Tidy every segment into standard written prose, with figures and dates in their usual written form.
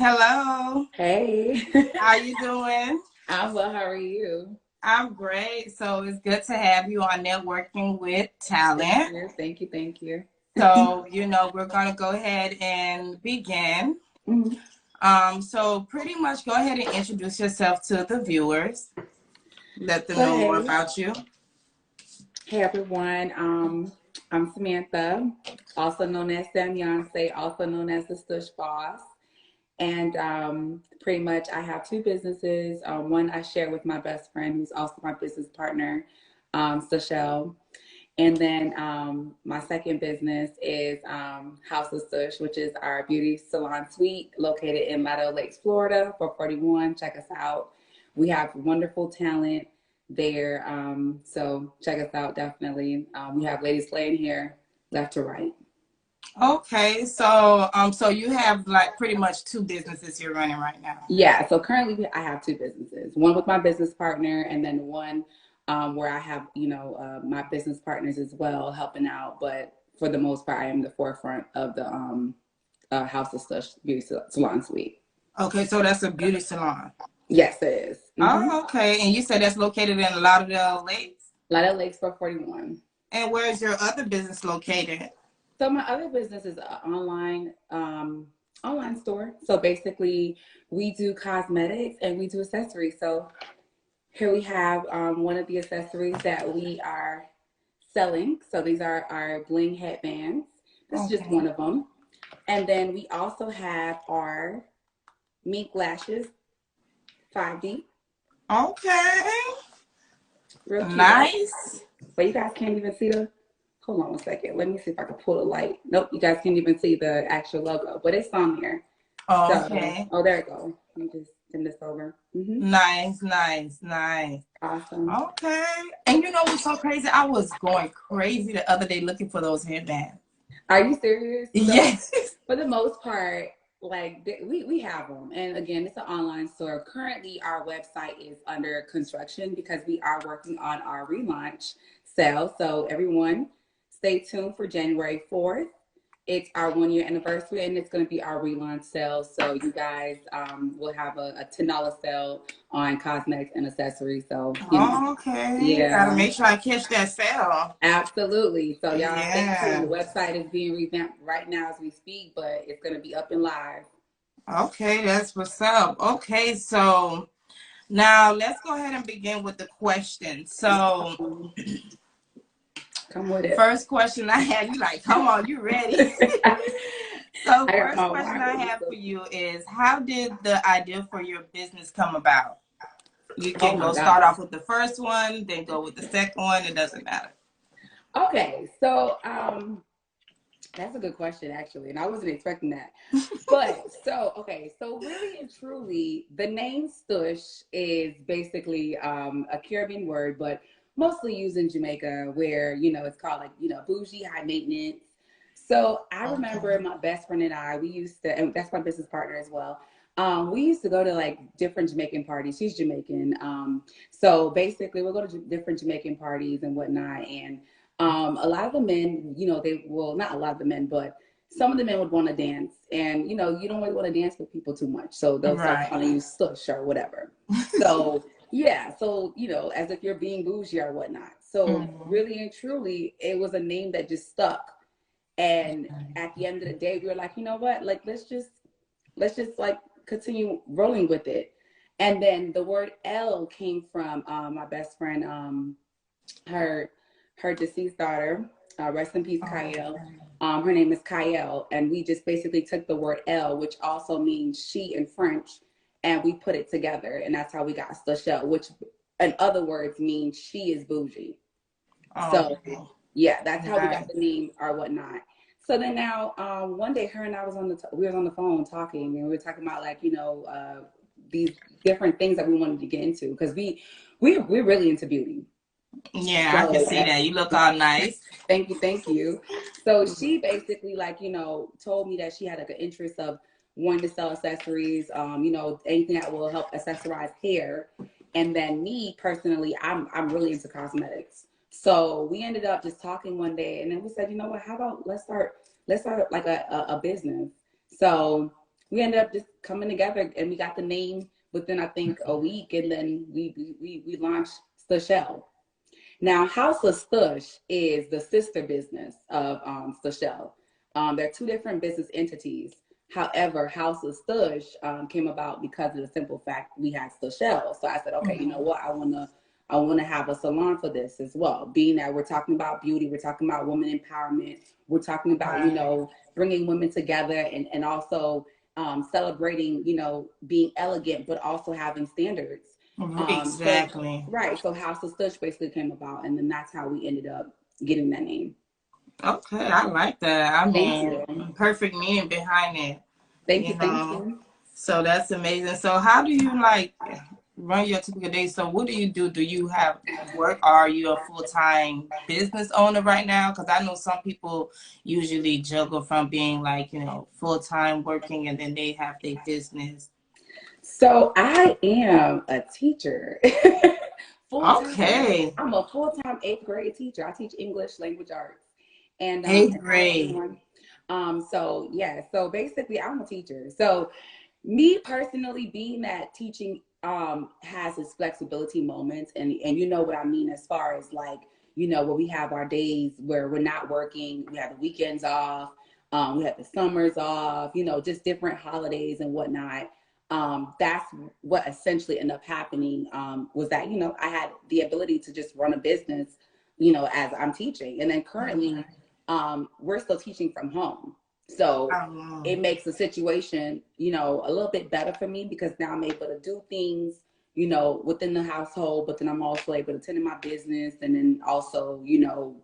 Hello. Hey, How you doing? I'm well. How are you? I'm great. So it's good to have you on Networking with Thank Talent. you. Thank you. Thank you. So we're going to go ahead and begin. Mhm. So pretty much go ahead and introduce yourself to the viewers. Let them So know more hey, about you. hey everyone. I'm Samantha, also known as Samyance, also known as the Stush boss. And pretty much I have two businesses. One I share with my best friend, who's also my business partner, Stushelle. And then my second business is House of Stush, which is our beauty salon suite located in Lauderdale Lakes, Florida, 441. Check us out. We have wonderful talent there. So check us out, definitely. We have ladies playing here left to right. Okay. So you have like pretty much two businesses you're running right now. Yeah, so currently I have two businesses, one with my business partner and then one where I have, my business partners as well helping out. But for the most part, I am the forefront of the House of Stush Beauty Salon Suite. Okay, so that's a beauty salon. Yes, it is. Oh, okay. And you said that's located in Lauderdale Lakes? Light Lakes 441. And where's your other business located? So my other business is an online store. So basically, we do cosmetics and we do accessories. So here we have one of the accessories that we are selling. So these are our bling headbands. This is just Okay. one of them. And then we also have our mink lashes, 5D. Okay. Real cute, right? Nice. But you guys can't even see the, hold on a second. Let me see if I can pull the light. Nope, you guys can't even see the actual logo, but it's on there. So, Okay. oh, there it goes. Let me just send this over. Nice, nice, nice. Awesome. Okay. And you know what's so crazy? I was going crazy the other day looking for those headbands. Are you serious? So, Yes. for the most part, like we have them, and again, it's an online store. Currently, our website is under construction because we are working on our relaunch sale. So, everyone, stay tuned for January 4th. It's our 1 year anniversary, and it's going to be our relaunch sale. So, you guys will have a $10 sale on cosmetics and accessories. So, Okay. Gotta yeah. make sure I catch that sale. Absolutely. So y'all stay tuned. The Yeah. website is being revamped right now as we speak, but it's going to be up and live. Okay, that's what's up. Okay, so now let's go ahead and begin with the question. So Come with it. first question I have, you like, come on, you ready? So I got first my question wine I with me. have So. for you is how did the idea for your business come about? You Oh can my go start God. off with the first one, then go with the second one. It doesn't matter. Okay. So that's a good question actually, and I wasn't expecting that. But so okay, so really and truly, the name Stush is basically a Caribbean word, but mostly used in Jamaica, where it's called like bougie, high maintenance. So I remember Okay. my best friend and I, we used to, and that's my business partner as well. We used to go to like different Jamaican parties. She's Jamaican, so basically we'll go to different Jamaican parties and whatnot, and a lot of the men, they will not a lot of the men, but some of the men would want to dance, and you don't really want to dance with people too much, so they'll start Right. calling you Stush or whatever. So yeah, so as if you're being bougie or whatnot. So Mhm. really and truly, it was a name that just stuck. And at the end of the day, we were like, you know what? Like let's just like continue rolling with it. And then the word L came from my best friend, her her deceased daughter, rest in peace, Kyle. Okay. Her name is Kyle, and we just basically took the word L, which also means she in French, and we put it together, and that's how we got Stushelle, which in other words means she is bougie. So Okay. yeah, that's how we got the Nice. name or whatnot. So then now, one day, her and I we were on the phone talking, and we were talking about like these different things that we wanted to get into because we're really into beauty. Yeah, I can So see that. You look all nice. thank you, thank you. So she basically like told me that she had like an interest of wanting to sell accessories, anything that will help accessorize hair. And then me personally, I'm really into cosmetics. So we ended up just talking one day, and then we said, you know what? How about let's start like a business. So we ended up just coming together, and we got the name within, I think, a week, and then we launched Stushelle. Now, House of Stush is the sister business of Stushelle. They're two different business entities. However, House of Stush came about because of the simple fact we had Stushelle. So I said, okay, you know Mhm. what? I wanna have a salon for this as well. Being that we're talking about beauty, we're talking about women empowerment, we're talking about, Right. bringing women together, and also celebrating, being elegant, but also having standards. So Exactly. right, so House of Stush basically came about, and then that's how we ended up getting that name. Okay, I like that. I Thank mean, you, perfect meaning behind it, thank you, you thank know. you. So that's amazing. So how do you like run your typical day? So what do you do? Do you have work or are you a full-time business owner right now? Because I know some people usually juggle from being like, full-time working and then they have their business. So I am a teacher, full time. Okay. I'm a full time eighth grade teacher. I teach English language arts, Eighth and I grade. am. So yeah. So basically, I'm a teacher. So me personally, being that teaching has its flexibility moments, and you know what I mean, as far as like, where we have our days where we're not working, we have the weekends off, we have the summers off, just different holidays and whatnot. That's what essentially ended up happening, was that, I had the ability to just run a business, as I'm teaching. And then currently, Mhm. we're still teaching from home. So Um, it makes the situation, a little bit better for me, because now I'm able to do things, within the household, but then I'm also able to tend to my business, and then also,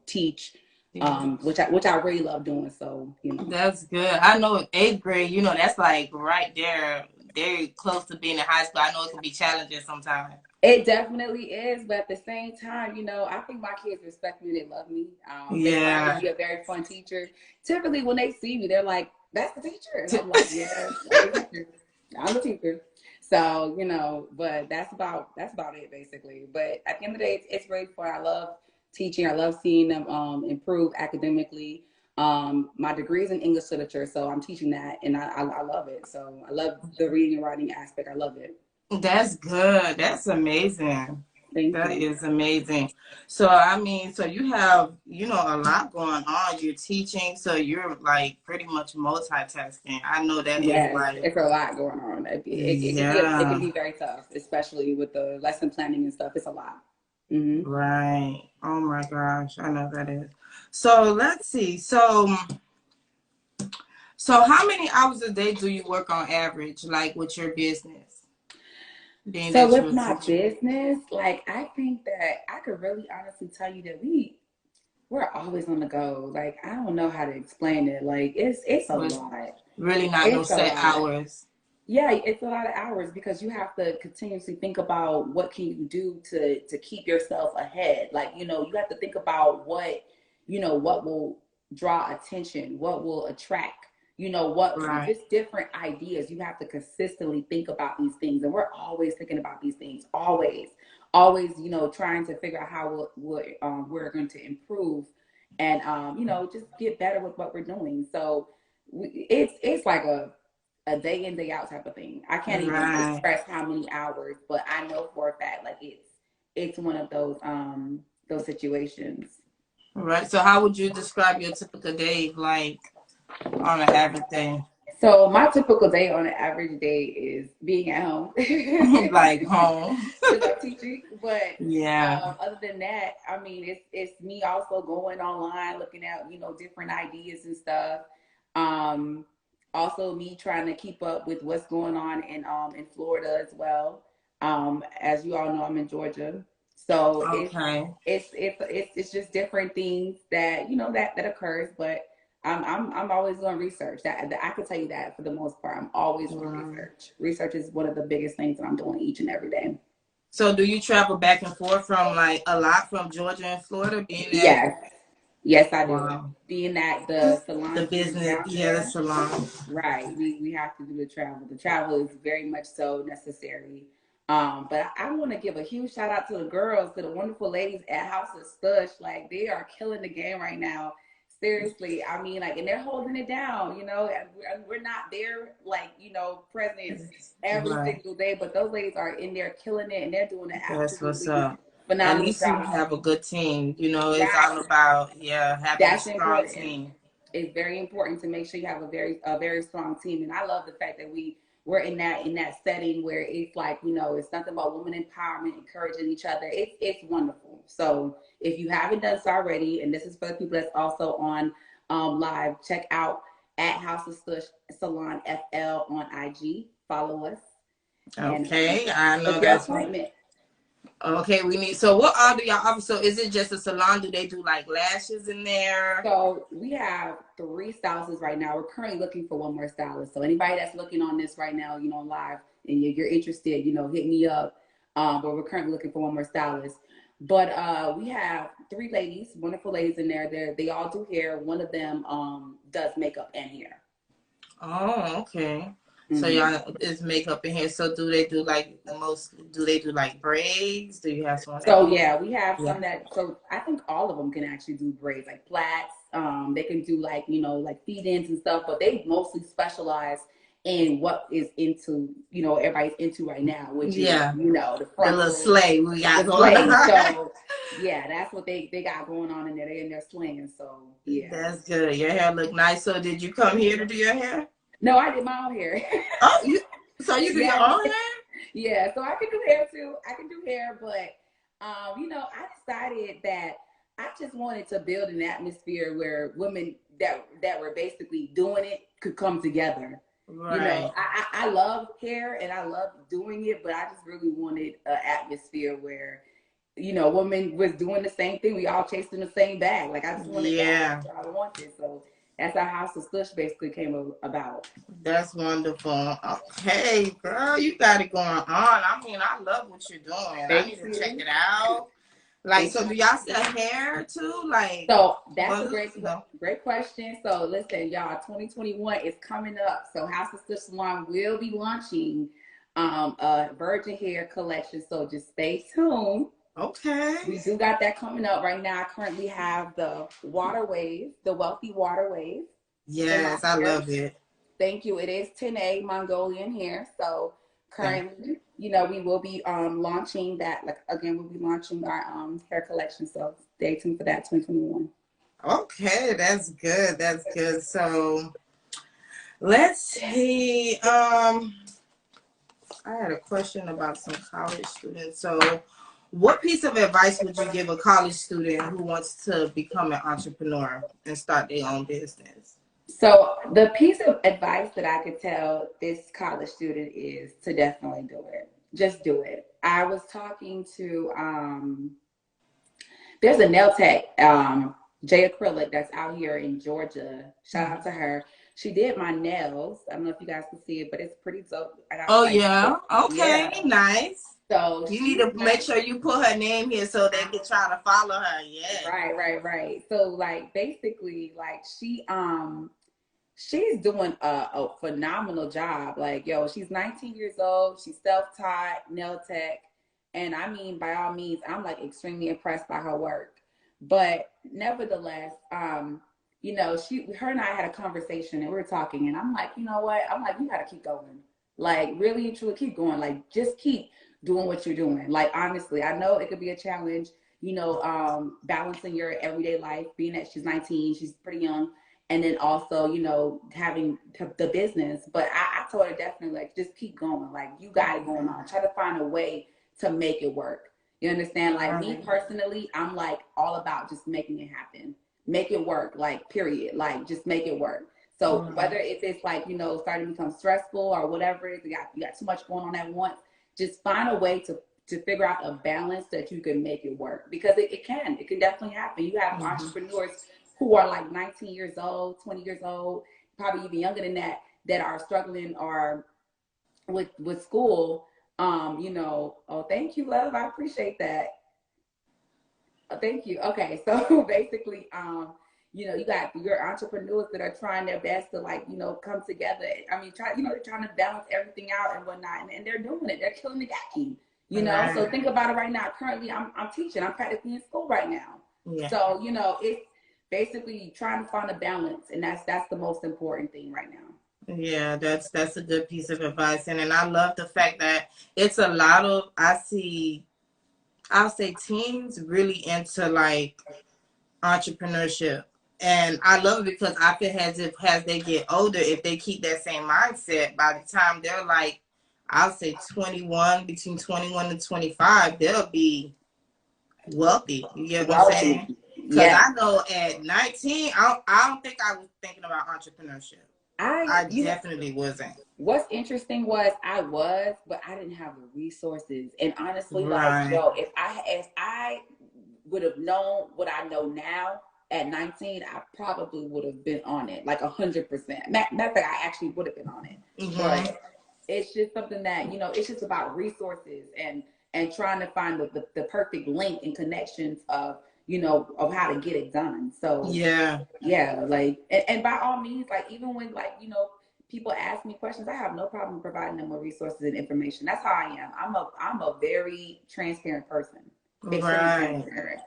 teach, which I really love doing. So. that's good. I know eighth grade, that's like right there, very close to being in high school. I know it can be challenging sometimes. It definitely is, but at the same time, I think my kids respect me. They love me. They find me to Yeah. be a very fun teacher. Typically, when they see me, they're like, "That's the teacher," and I'm like, "Yeah, I'm the teacher. I'm the teacher." So, but that's about it basically. But at the end of the day, it's really fun. I love teaching. I love seeing them improve academically. My degree is in English literature, so I'm teaching that, and I love it. So I love the reading and writing aspect. I love it. That's good. That's amazing. Thank That you. is amazing. So I mean, so you have, a lot going on. You're teaching, so you're like pretty much multitasking. I know that is Yes, like, it's a lot going on. It can yeah, be very tough, especially with the lesson planning and stuff. It's a lot. Hmm. right. Oh my gosh, I know that is. So let's see. So how many hours a day do you work on average, like with your business, being So that you're with a my teacher? business, like, I think that I could really honestly tell you that we're always on the go. Like, I don't know how to explain it. Like, it's a Was lot. really not no It's a set lot. hours. Yeah, it's a lot of hours, because you have to continuously think about what can you do to keep yourself ahead. Like, you have to think about what will draw attention, what will attract, what Right. just different ideas. You have to consistently think about these things, and we're always thinking about these things, always, trying to figure out how we're going to improve, and just get better with what we're doing. So it's like a day in day out type of thing. I can't even Right. express how many hours, but I know for a fact, like, it's one of those situations. Right. So how would you describe your typical day like on an average day? So my typical day on an average day is being at home Like home. because I'm teaching. But Yeah. other than that, I mean, it's me also going online, looking at different ideas and stuff. Um, Also me trying to keep up with what's going on in Florida as well. As you all know, I'm in Georgia, so Okay. it's just different things that that occurs. But I'm always doing research. That I can tell you that for the most part, I'm always doing Right. research. Research is one of the biggest things that I'm doing each and every day. So do you travel back and forth from like a lot from Georgia and Florida being that Yes, yes, I do. wow. Being that the The salon is business, down yeah, the there, salon. right? We have to do the travel. The travel is very much so necessary. But I want to give a huge shout out to the girls, to the wonderful ladies at House of Stush. Like, they are killing the game right now. Seriously, I mean, like, and they're holding it down, you know, and we're not there, like, you know, present every Right. single day, but those ladies are in there killing it and they're doing an That's what's absolutely up. At phenomenal least you job. have a good team. You know, it's Right. all about, yeah, having a That's strong important. team. It's very important to make sure you have a very strong team. And I love the fact that we're in that setting where it's like, you know, it's nothing about women empowerment, encouraging each other. It's wonderful. So if you haven't done so already, and this is for the people that's also on live, check out at House of Stush Salon FL on IG. Follow us and Okay, I know book your that's appointment. okay. We need. So, what all do y'all offer? So, is it just a salon? Do they do like lashes in there? So we have 3 stylists right now. We're currently looking for one more stylist. So anybody that's looking on this right now, you know, live, and you're interested, you know, hit me up. But we're currently looking for one more stylist. But we have 3 ladies, wonderful ladies in there. They all do hair. One of them does makeup and hair. Oh, okay. So Mm-hmm. y'all is makeup in here. So do they do like most? Do they do like braids? Do you have someone that So do? yeah, we have Yeah. some that. So I think all of them can actually do braids, like plaits. They can do like, you know, like feed-ins and stuff, but they mostly specialize in what is into, you know, everybody's into right now, which is, Yeah. you know, the The little frontal, sleigh we got the going slay. on. So yeah, that's what they got going on in there. They in there slaying. So yeah. That's good. Your hair look nice. So did you come here to do your hair? No, I did my own hair. Oh, so you do your Yeah, own hair? yeah. So I can do hair too. I can do hair, but you know, I decided that I just wanted to build an atmosphere where women that were basically doing it could come together. You know, Right. I love hair and I love doing it, but I just really wanted an atmosphere where, you know, women was doing the same thing. We all chasing the same bag. Like I just wanted that. Yeah. That's what I wanted. So that's how House of Stush basically came about. That's wonderful. Okay, girl, you got it going on. I mean, I love what you're doing. I need Thank to check you. it out. Like, Thank so you. do y'all sell hair too? Like, So that's a well, no. great question. So listen, y'all, 2021 is coming up. So House of Stush Salon will be launching a virgin hair collection. So just stay tuned. Okay. We do got that coming up right now. I currently have the waterways, the wealthy waterways in my Yes, I hair. love it. Thank you. It is 10A Mongolian hair. So Thank currently, you know, we will be launching that. Like again, we'll be launching our hair collection. So stay tuned for that 2021. Okay, that's good. That's good. So let's see. I had a question about some college students. So, what piece of advice would you give a college student who wants to become an entrepreneur and start their own business? So the piece of advice that I could tell this college student is to definitely do it. Just do it. I was talking to there's a nail tech, J Acrylic that's out here in Georgia. Shout out to her. She did my nails. I don't know if you guys can see it, but it's pretty dope. I got Oh like, yeah. Okay. yeah. Nice. So You need she's to make sure you put her name here so they can try to follow her. Yeah. right. So like basically, like she's doing a phenomenal job. Like, yo, she's 19 years old. She's self-taught, nail tech. And I mean, by all means, I'm like extremely impressed by her work. But nevertheless, you know, her and I had a conversation and we were talking, and I'm like, you know what? I'm like, you gotta keep going. Like, really and truly keep going. Like, just keep doing what you're doing. Like, honestly, I know it could be a challenge, you know, balancing your everyday life, being that she's 19, she's pretty young, and then also, you know, having the business. But I told her definitely, like, just keep going. Like, you got it going on. Try to find a way to make it work. You understand? Like me Right. personally, I'm like all about just making it happen, make it work. Like period. Like just make it work. So Right. whether if it's like, you know, starting to become stressful or whatever it is, you got too much going on at once, just find a way to figure out a balance that you can make it work, because it can definitely happen. You have Mhm. entrepreneurs who are like 19 years old, 20 years old, probably even younger than that, that are struggling or with school. You know, oh, thank you, love. I appreciate that. Thank you. Okay, so basically, you know, you got your entrepreneurs that are trying their best to, like, you know, come together. I mean, you know, they're trying to balance everything out and whatnot, and they're doing it. They're killing the game. You know, so Right. think about it right now. Currently, I'm teaching. I'm practically in school right now. Yeah. So you know, basically trying to find a balance, and that's the most important thing right now. Yeah, that's a good piece of advice, and I love the fact that it's a lot of I'll say teens really into like entrepreneurship. And I love it because I feel as they get older, if they keep that same mindset, by the time they're like, I'll say 21, between 21 and 25, they'll be wealthy. You get what I'm saying? Wealthy, Because yeah. I know at 19, I don't think I was thinking about entrepreneurship. I You know, definitely wasn't. what's interesting was I was, but I didn't have the resources. And honestly, like, Right. yo, if I would have known what I know now at 19, I probably would have been on it like 100%. Matter of fact, I actually would have been on it. Mm-hmm. But it's just something that, it's just about resources and trying to find the perfect link and connections of, of how to get it done. So Yeah. yeah, like, and by all means, like, even when, like, people ask me questions, I have no problem providing them with resources and information. That's how I am. I'm a very transparent person, extremely Right. transparent.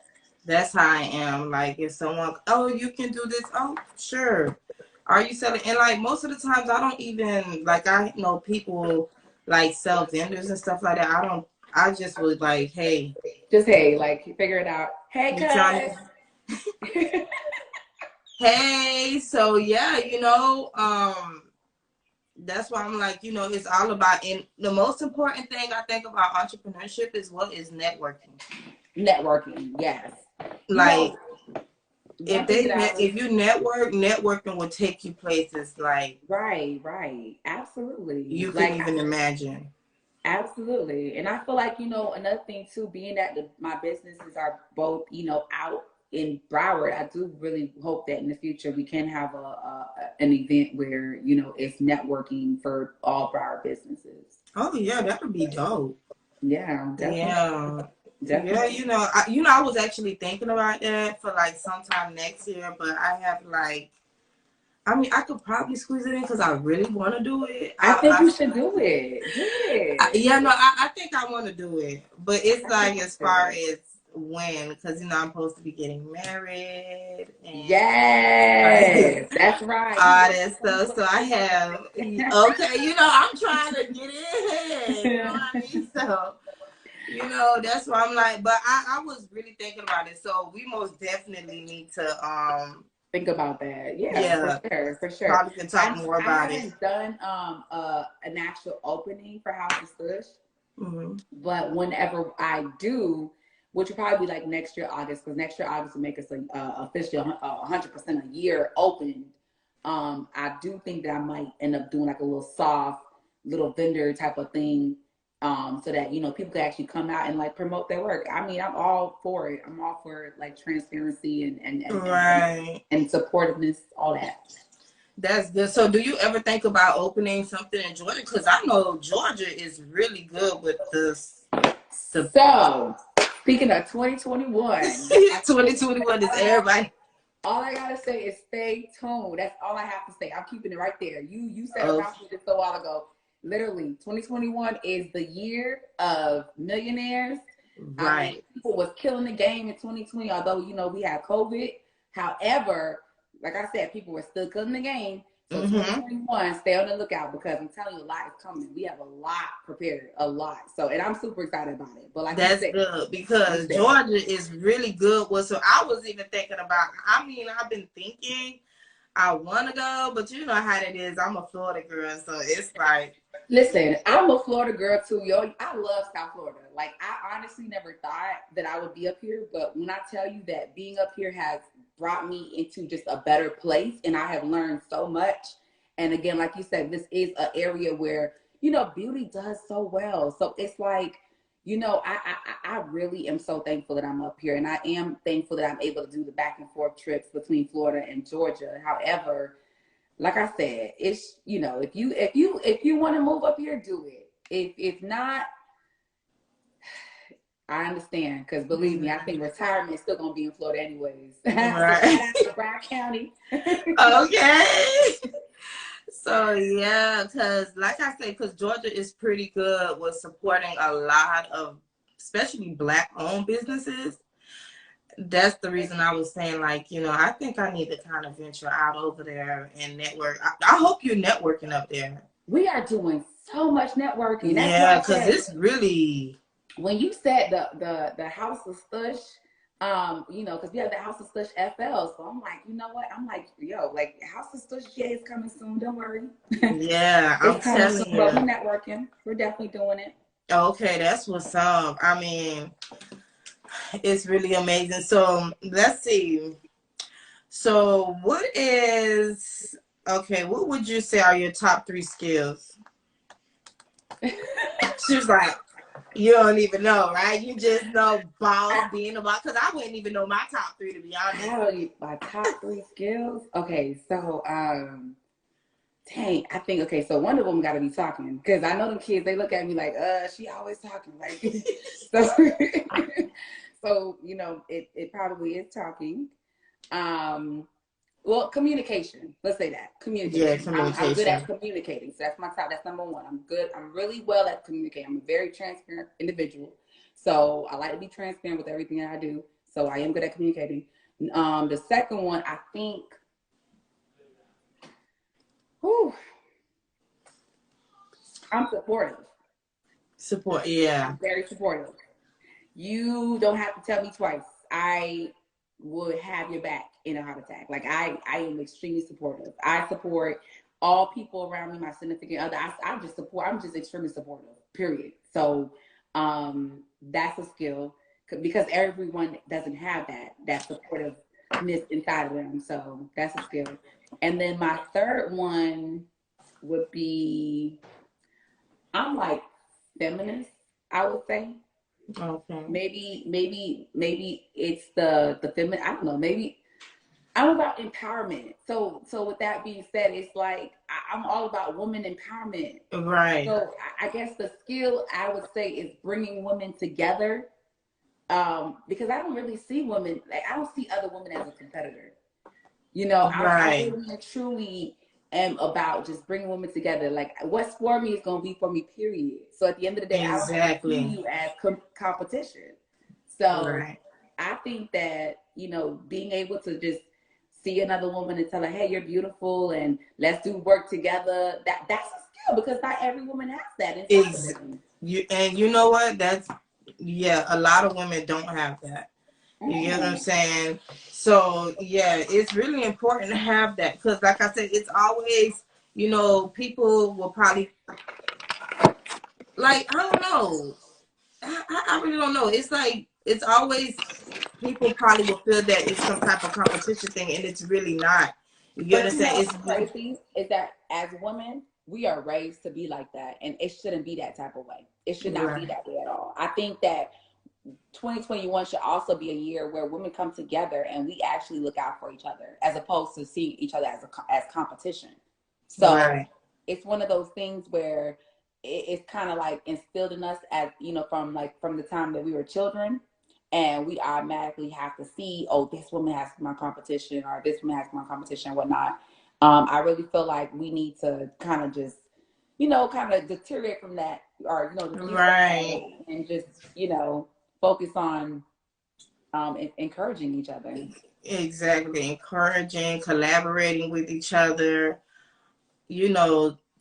That's how I am. Like if someone, oh, you can do this. Oh, sure. Are you selling? And like most of the times, I don't even like. I know people like sell vendors and stuff like that. I don't. I just was like, hey, Just, hey, like, figure it out. Hey, you trying cuz. to? Hey, so yeah, that's why I'm like, it's all about. And the most important thing I think about entrepreneurship is what is networking. Networking, yes. You know, Like one thing that I if was, you networking will take you places like right, absolutely. you couldn't Like, even imagine. absolutely. And I feel like, another thing too, being that my businesses are both, out in Broward, I do really hope that in the future we can have an event where, it's networking for all Broward businesses. Oh yeah, that would be dope. Yeah, definitely. Yeah. Yeah, Definitely. I was actually thinking about that for like sometime next year, but I have like, I mean, I could probably squeeze it in because I really want to do it. I think you should do it. Do it. Yeah, no, I think I want to do it, but it's I think like you as far should. as when, because I'm supposed to be getting married and like Yes, that's right. You all look that you stuff. look So I good. have, okay, I'm trying to get in, you know what I mean? So, that's why I'm like, but I was really thinking about it. So we most definitely need to, Think about that. Yeah, for yeah, sure, for sure. probably can talk I more I about it. haven't done an actual opening for House of Stush, Mm-hmm. but whenever I do, which will probably be like next year August, because next year August will make us officially 100% a year open. I do think that I might end up doing like a little soft little vendor type of thing, so that people can actually come out and like promote their work. I mean, I'm all for it. I'm all for like transparency Right. and supportiveness, all that. That's good. So, do you ever think about opening something in Georgia? Because I know Georgia is really good with this. The So, speaking of 2021, guys, 2021 is everybody. all I gotta say is stay tuned. That's all I have to say. I'm keeping it right there. You said a Oh, mouthful just a while ago. Literally, 2021 is the year of millionaires. I mean, right. people was killing the game in 2020, although we had COVID. However, like I said, people were still killing the game. So Mm-hmm. 2021, stay on the lookout because I'm telling you, a lot is coming. We have a lot prepared, a lot. So, and I'm super excited about it. But like you That's said, good you because said Georgia is really good. Well, so I was even thinking about. I mean, I've been thinking I want to go, but you know how it is. I'm a Florida girl, so it's like, Listen, I'm a Florida girl too, yo. I love South Florida. Like, I honestly never thought that I would be up here, but when I tell you that being up here has brought me into just a better place, and I have learned so much. And again, like you said, this is an area where beauty does so well. So it's like, I really am so thankful that I'm up here, and I am thankful that I'm able to do the back and forth trips between Florida and Georgia. However, like I said, it's if you want to move up here, do it. If not, I understand because believe me, I think retirement is still gonna be in Florida anyways. So shout right. out to Broward County. Okay. So yeah, because like I said, because Georgia is pretty good with supporting a lot of, especially Black-owned businesses. that's the reason I was saying, like, I think I need to kind of venture out over there and network. I hope you're networking up there. We are doing so much networking. That's why Yeah, I because said it's really. when you said the House of Stush, because we have the House of Stush FL. So I'm like, you know what? I'm like, yo, like House of Stush J is coming soon. Don't worry. Yeah, I'm It's coming soon. telling But we're you. networking. We're definitely doing it. Okay, that's what's up. I mean, it's really amazing. So let's see. So what would you say are your top 3 skills? She was like, you don't even know, right? You just know boss, being a boss. Because I wouldn't even know my top 3, to be honest. How my top 3 skills? Okay, so dang, I think okay, so one of them got to be talking because I know them kids. They look at me like, she always talking, like so. So it probably is talking. Well, communication. Let's say that Yeah, communication. I'm good at communication. communicating, so that's my top. That's number one. I'm good. I'm really well at communicating. I'm a very transparent individual, so I like to be transparent with everything that I do. So I am good at communicating. The second one, I think. Whew, I'm supportive. Support, yeah. I'm very supportive. You don't have to tell me twice. I would have your back in a heart attack. Like I am extremely supportive. I support all people around me, my significant other. I just support. I'm just extremely supportive. Period. So that's a skill because everyone doesn't have that supportiveness inside of them. So that's a skill. And then my third one would be I'm like feminist. I would say Okay. maybe it's the feminine. I don't know. Maybe I'm about empowerment. So with that being said, it's like I'm all about women empowerment. Right. So I guess the skill I would say is bringing women together. Because I don't really see women like I don't see other women as a competitor. I Right. really and truly am about just bringing women together. Like, what's for me is going to be for me, period. So at the end of the day, I don't ever see Exactly. you as competition. So Right. I think that, being able to just see another woman and tell her, hey, you're beautiful and let's do work together, that's a skill because not every woman has that inside of Ex- them. you know what? Yeah, a lot of women don't have that. You get what I'm Mm-hmm. saying? So yeah, it's really important to have that because, like I said, it's always, people will probably, like, I don't know. I really don't know. It's like it's always people probably will feel that it's some type of competition thing, and it's really not. You get what But I'm saying? what's crazy is that as women, we are raised to be like that, and it shouldn't be that type of way. It should not be Right. that way at all. I think that 2021 should also be a year where women come together and we actually look out for each other, as opposed to seeing each other as competition. So Right. it's one of those things where it's kind of like instilled in us as from the time that we were children, and we automatically have to see, oh, this woman has my competition, or this woman has my competition, whatnot. I really feel like we need to kind of just, kind of deteriorate from that, or defeat that Right. habit, and just, focus on encouraging each other. Exactly. Encouraging, collaborating with each other,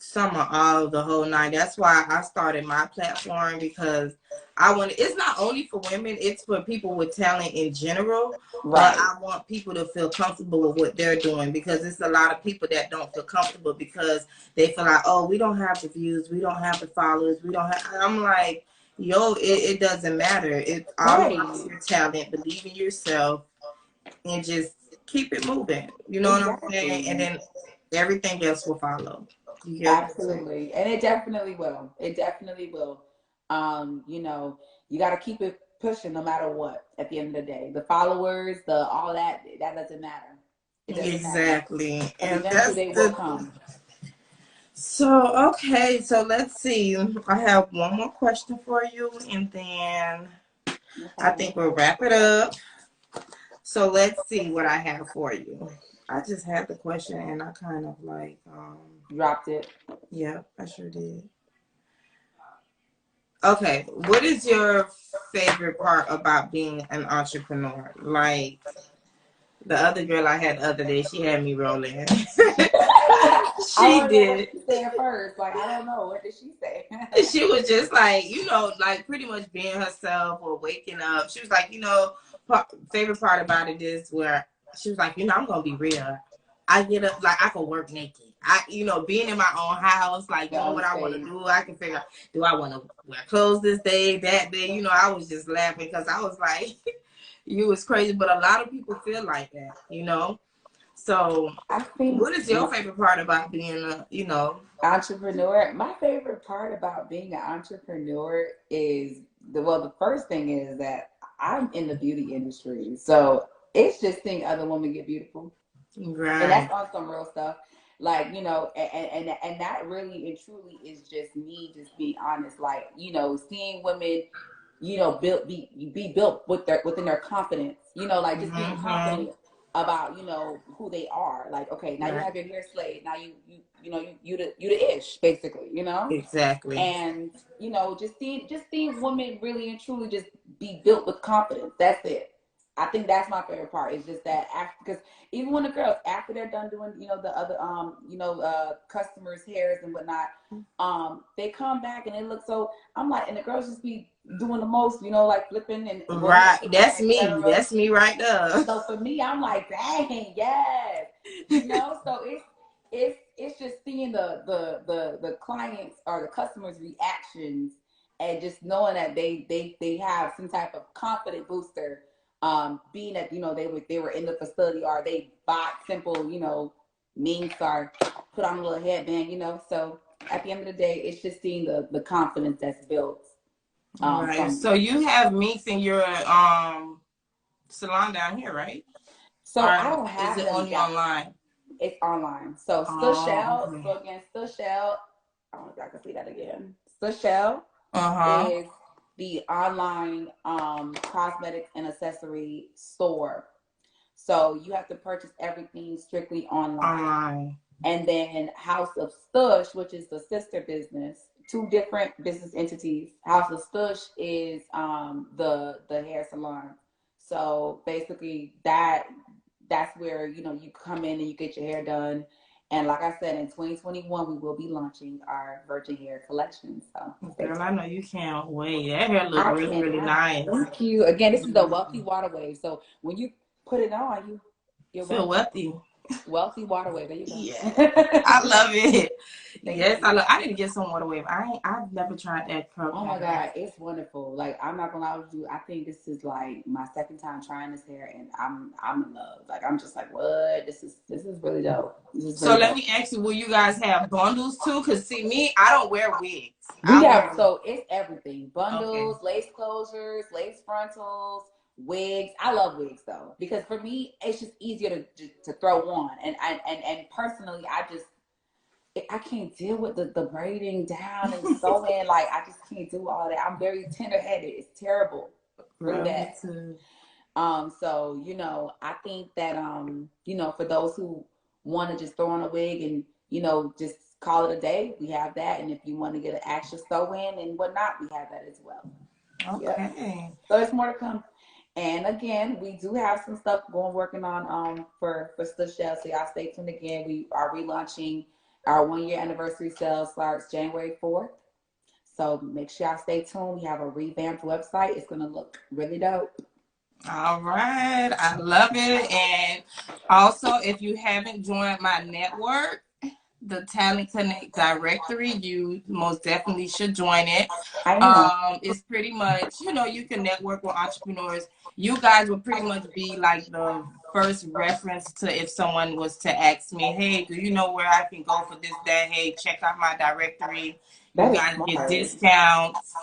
some of all the whole nine. That's why I started my platform because it's not only for women, it's for people with talent in general, but Right. I want people to feel comfortable with what they're doing because it's a lot of people that don't feel comfortable because they feel like, oh, we don't have the views, we don't have the followers, we don't have, I'm like, yo, it doesn't matter. It's all about Right. your talent, believe in yourself, and just keep it moving. You know what I'm saying? And Exactly. then everything else will follow. You get what I'm saying? Absolutely. And it definitely will. It definitely will. You got to keep it pushing no matter what at the end of the day. The followers, the all that doesn't matter. It doesn't matter. Exactly. Because And eventually that's they will the come. so okay, so let's see. I have one more question for you and then I Okay. think we'll wrap it up. So let's see what I have for you. I just had the question and I kind of like Dropped it. yeah, I sure did. Okay, what is your favorite part about being an entrepreneur? Like the other girl I had the other day, she had me rolling. I She want to know what did. she said first. Like, I don't know. What did she say? She was just like, like pretty much being herself or waking up. She was like, favorite part about it is where she was like, I'm gonna be real. I get up, like I can work naked. Being in my own house, like Your doing own what I want to space. do. I can figure out, do I want to wear clothes this day, that day? I was just laughing because I was like, you was crazy. But a lot of people feel like that. So, I think what is your favorite part about being entrepreneur. My favorite part about being an entrepreneur is the first thing is that I'm in the beauty industry, so it's just seeing other women get beautiful, and right? that's on some real stuff. Like, and that really and truly is just me just being honest. Like, seeing women, build be built with within their confidence. Like just being Mm-hmm. confident about who they are. Like, okay, now you Right. have your hair slayed. Now you the ish basically. Exactly. And just seeing women really and truly just be built with confidence. That's it. I think that's my favorite part. Is just that after, because even when the girls after they're done doing the other customers' hairs and whatnot, they come back and they look so. I'm like, and the girls just be doing the most, like flipping and Right. flipping, That's me. etc. That's me right there. So for me, I'm like, dang, yes, So it's just seeing the clients or the customers' reactions, and just knowing that they have some type of confident booster. Being that they were in the facility, or they bought simple minks, or put on a little headband. So at the end of the day, it's just seeing the confidence that's built Right. from. So you have meets in your salon down here, right? So Or I don't is have it them only down. online? It's online. So Oh, Stushelle. okay. So again, Stushelle. I don't know if I can see that again. Stushelle Uh-huh. is the online cosmetics and accessory store. So you have to purchase everything strictly online. Online. And then House of Stush, which is the sister business, two different business entities. House of Stush is the hair salon. So basically that's where you come in and you get your hair done. And like I said, in 2021 we will be launching our virgin hair collection. So stay Girl, tuned. I know you can't wait. That hair look I really, really cannot. nice. Thank you. Again, this is the Wealthy Water Wave. So when you put it on, you're Feel welcome. wealthy. Wealthy Water Wave. There you go. Yeah. I love it. Thank Yes, you. I need to get some water wave. I've never tried that curl Oh my pattern. God, it's wonderful. Like, I'm not gonna lie with you. I think this is like my second time trying this hair, and I'm in love. Like, I'm just like, what? This is really dope. This is So really let dope. me ask you, will you guys have bundles too? Cause see me, I don't wear wigs. We I have, wear so it's everything: okay. bundles, lace closures, lace frontals, wigs. I love wigs though, because for me it's just easier to throw on, and personally I can't deal with the braiding down and sewing. Like, I just can't do all that. I'm very tender headed. It's terrible, really Girl, bad. me too. So I think that for those who want to just throw on a wig and just call it a day, we have that. And if you want to get an extra sew in and whatnot, we have that as well. Yep. Okay. So there's more to come. And again, we do have some stuff going working on for Stushelle. So y'all stay tuned again. We are relaunching our 1 year anniversary sale starts January 4th. So make sure y'all stay tuned. We have a revamped website. It's gonna look really dope. All right. I love it. And also, if you haven't joined my network, the Talent Connect directory, you most definitely should join it. I am. It's pretty much, you can network with entrepreneurs. You guys will pretty much be like the first reference to if someone was to ask me, hey, do you know where I can go for this, that? Hey, check out my directory. You That is guys get smart. discounts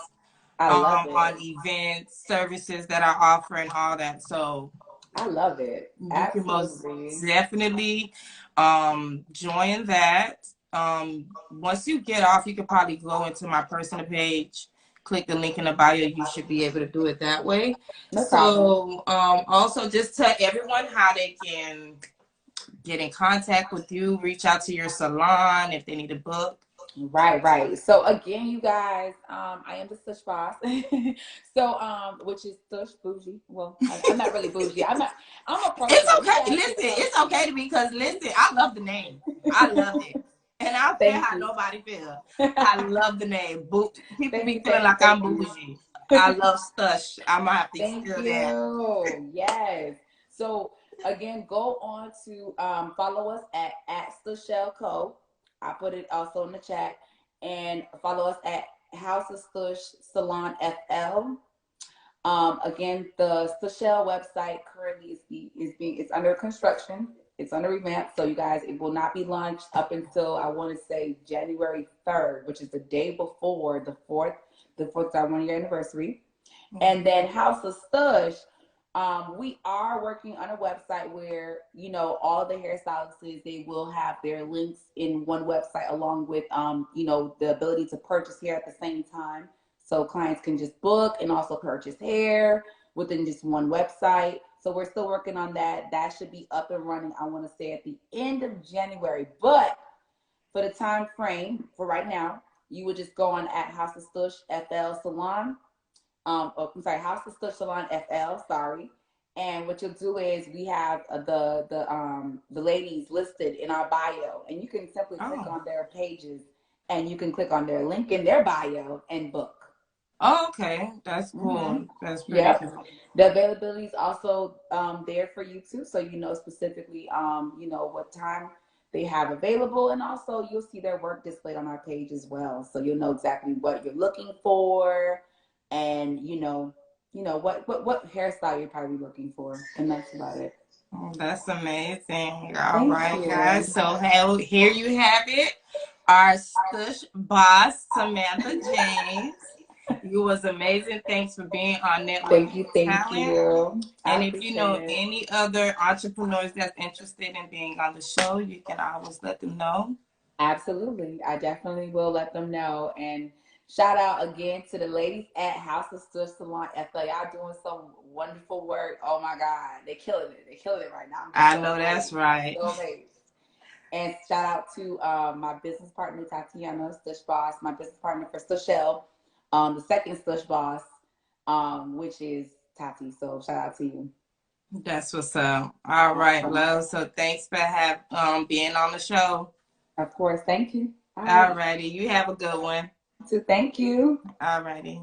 I love on it. events, services that I offer, and all that. So I love it. you can most Absolutely. definitely join that. Once you get off, you could probably go into my personal page, click the link in the bio. You should be able to do it that way. No problem. So also just tell everyone how they can get in contact with you, reach out to your salon if they need a book. Right, right. So again, you guys, I am the Stush boss. So, which is Stush bougie. Well, I'm not really bougie. I'm It's approachable. You okay. guys can Listen, come it's to okay me. to be because listen, I love the name. I love it. And I don't care Thank how you. nobody feel. I love the name. People Thank be you, feeling thank you, like I'm thank you. bougie. I love Stush. I'm gonna have to Thank steal that. you. Yes. So again, go on to follow us at Stushelle Co. I put it also in the chat, and follow us at House of Stush Salon FL. Again, the Stushelle website currently it's under construction. It's under revamp. So you guys, it will not be launched up until I want to say January 3rd, which is the day before the fourth our 1 year anniversary. And then House of Stush, we are working on a website where, all of the hairstylists, they will have their links in one website along with, the ability to purchase hair at the same time. So clients can just book and also purchase hair within just one website. So we're still working on that. That should be up and running, I want to say, at the end of January. But for the time frame, for right now, you would just go on at House of Stush FL Salon. I'm sorry, House of Stush Salon FL. Sorry. And what you'll do is we have the ladies listed in our bio, and you can simply click Oh. on their pages, and you can click on their link in their bio and book. Oh, okay. That's Mm-hmm. cool. That's pretty Yep. cool. The availability is also there for you too, so you know specifically what time they have available, and also you'll see their work displayed on our page as well, so you'll know exactly what you're looking for, and what hairstyle you're probably looking for, and that's about it. Oh, that's amazing. All Thank right, guys. you. So here you have it. Our Stush boss, Samantha James. You was amazing. Thanks for being on Thank Networking you. with Thank Talent. you. I And if you appreciate know it. any other entrepreneurs that's interested in being on the show, you can always let them know. Absolutely. I definitely will let them know. And shout out again to the ladies at House of Stush Salon FA. Y'all doing some wonderful work. Oh my God. They're killing it. They're killing it right now. I'm just I so know that's amazed. right. So amazed. And shout out to my business partner, Tatiana, Stush Boss, my business partner for Stushelle, the second Stush Boss, which is Tati. So shout out to you. That's what's up. All right, Awesome. love. So thanks for being on the show. Of course. Thank you. All All right. righty. You have a good one. So thank you. All righty.